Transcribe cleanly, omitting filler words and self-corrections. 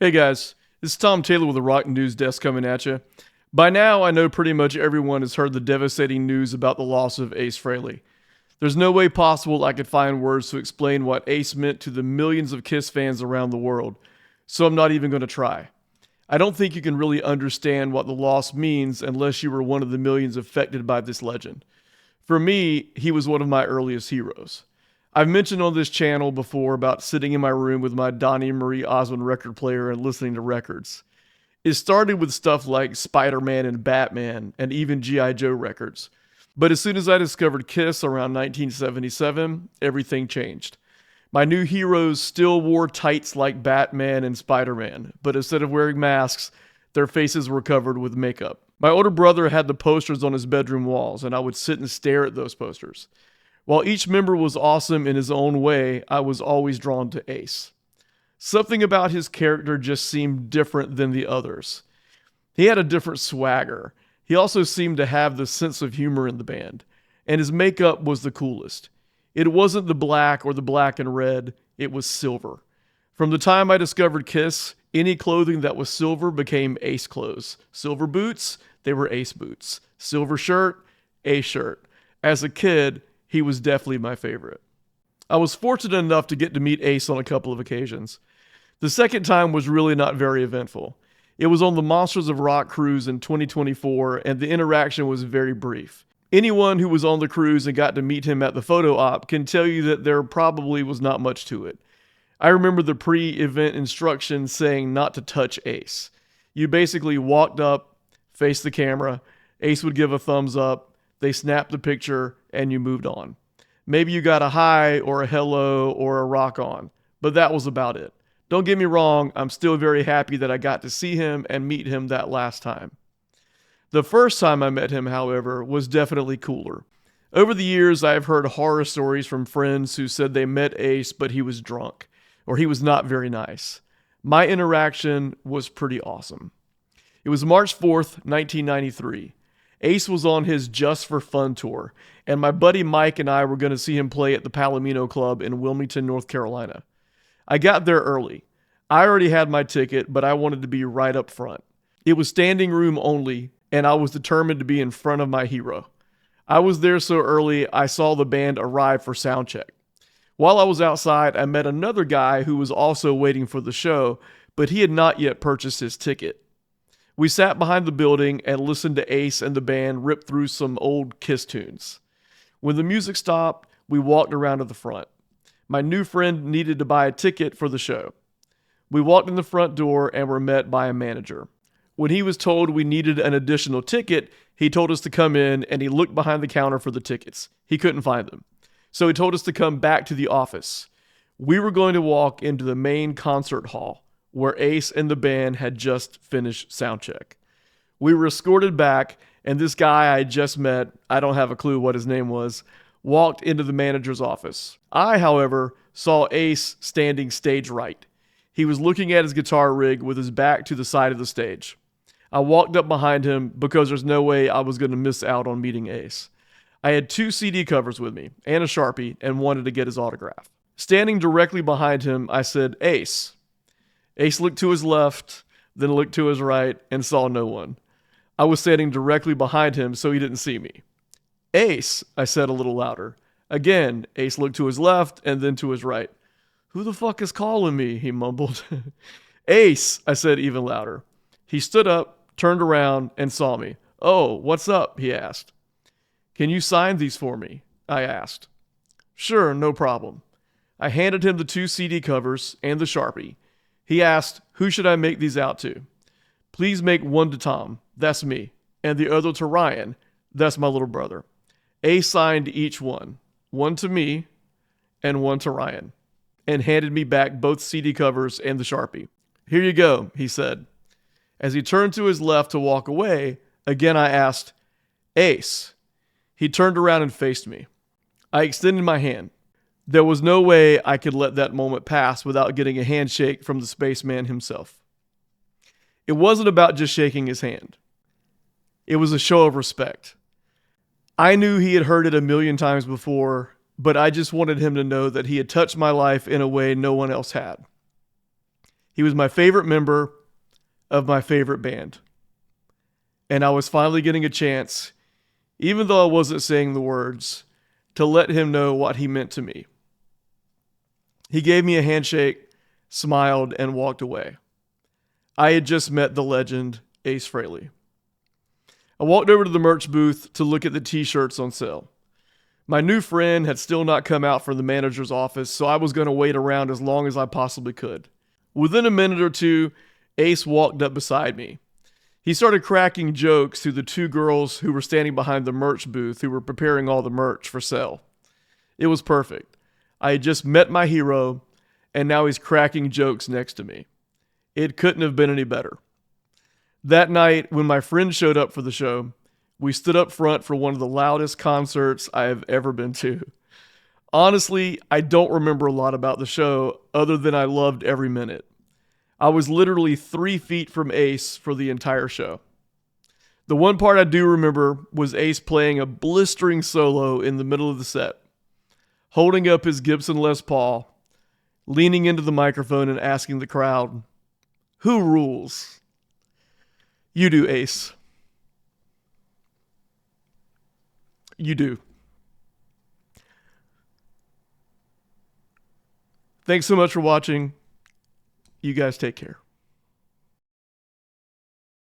Hey guys, this is Tom Taylor with the Rock News Desk coming at you. By now, I know pretty much everyone has heard the devastating news about the loss of Ace Frehley. There's no way possible I could find words to explain what Ace meant to the millions of KISS fans around the world, so I'm not even going to try. I don't think you can really understand what the loss means unless you were one of the millions affected by this legend. For me, he was one of my earliest heroes. I've mentioned on this channel before about sitting in my room with my Donnie Marie Osmond record player and listening to records. It started with stuff like Spider-Man and Batman and even G.I. Joe records. But as soon as I discovered KISS around 1977, everything changed. My new heroes still wore tights like Batman and Spider-Man, but instead of wearing masks, their faces were covered with makeup. My older brother had the posters on his bedroom walls, and I would sit and stare at those posters. While each member was awesome in his own way, I was always drawn to Ace. Something about his character just seemed different than the others. He had a different swagger. He also seemed to have the sense of humor in the band, and his makeup was the coolest. It wasn't the black or the black and red, it was silver. From the time I discovered KISS, any clothing that was silver became Ace clothes. Silver boots, they were Ace boots. Silver shirt, Ace shirt. As a kid, he was definitely my favorite. I was fortunate enough to get to meet Ace on a couple of occasions. The second time was really not very eventful. It was on the Monsters of Rock cruise in 2024, and the interaction was very brief. Anyone who was on the cruise and got to meet him at the photo op can tell you that there probably was not much to it. I remember the pre-event instructions saying not to touch Ace. You basically walked up, faced the camera, Ace would give a thumbs up, they snapped the picture, and you moved on. Maybe you got a hi or a hello or a rock on, but that was about it. Don't get me wrong, I'm still very happy that I got to see him and meet him that last time. The first time I met him, however, was definitely cooler. Over the years, I have heard horror stories from friends who said they met Ace but he was drunk, or he was not very nice. My interaction was pretty awesome. It was March 4th, 1993. Ace was on his Just for Fun tour, and my buddy Mike and I were going to see him play at the Palomino Club in Wilmington, North Carolina. I got there early. I already had my ticket, but I wanted to be right up front. It was standing room only, and I was determined to be in front of my hero. I was there so early, I saw the band arrive for sound check. While I was outside, I met another guy who was also waiting for the show, but he had not yet purchased his ticket. We sat behind the building and listened to Ace and the band rip through some old KISS tunes. When the music stopped, we walked around to the front. My new friend needed to buy a ticket for the show. We walked in the front door and were met by a manager. When he was told we needed an additional ticket, he told us to come in and he looked behind the counter for the tickets. He couldn't find them. So he told us to come back to the office. We were going to walk into the main concert hall, where Ace and the band had just finished soundcheck. We were escorted back, and this guy I just met, I don't have a clue what his name was, walked into the manager's office. I, however, saw Ace standing stage right. He was looking at his guitar rig with his back to the side of the stage. I walked up behind him because there's no way I was going to miss out on meeting Ace. I had 2 CD covers with me and a Sharpie and wanted to get his autograph. Standing directly behind him, I said, "Ace." Ace looked to his left, then looked to his right, and saw no one. I was standing directly behind him, so he didn't see me. "Ace," I said a little louder. Again, Ace looked to his left and then to his right. "Who the fuck is calling me?" he mumbled. "Ace," I said even louder. He stood up, turned around, and saw me. "Oh, what's up?" he asked. "Can you sign these for me?" I asked. "Sure, no problem." I handed him the 2 CD covers and the Sharpie. He asked, "Who should I make these out to?" "Please make one to Tom," that's me, "and the other to Ryan," that's my little brother. Ace signed each one to me and one to Ryan, and handed me back both CD covers and the Sharpie. "Here you go," he said. As he turned to his left to walk away, again I asked, "Ace." He turned around and faced me. I extended my hand. There was no way I could let that moment pass without getting a handshake from the spaceman himself. It wasn't about just shaking his hand. It was a show of respect. I knew he had heard it a million times before, but I just wanted him to know that he had touched my life in a way no one else had. He was my favorite member of my favorite band. And I was finally getting a chance, even though I wasn't saying the words, to let him know what he meant to me. He gave me a handshake, smiled, and walked away. I had just met the legend, Ace Frehley. I walked over to the merch booth to look at the t-shirts on sale. My new friend had still not come out from the manager's office, so I was going to wait around as long as I possibly could. Within a minute or two, Ace walked up beside me. He started cracking jokes to the two girls who were standing behind the merch booth who were preparing all the merch for sale. It was perfect. I had just met my hero, and now he's cracking jokes next to me. It couldn't have been any better. That night, when my friend showed up for the show, we stood up front for one of the loudest concerts I have ever been to. Honestly, I don't remember a lot about the show other than I loved every minute. I was literally 3 feet from Ace for the entire show. The one part I do remember was Ace playing a blistering solo in the middle of the set, holding up his Gibson Les Paul, leaning into the microphone and asking the crowd, "Who rules?" You do, Ace. You do. Thanks so much for watching. You guys take care.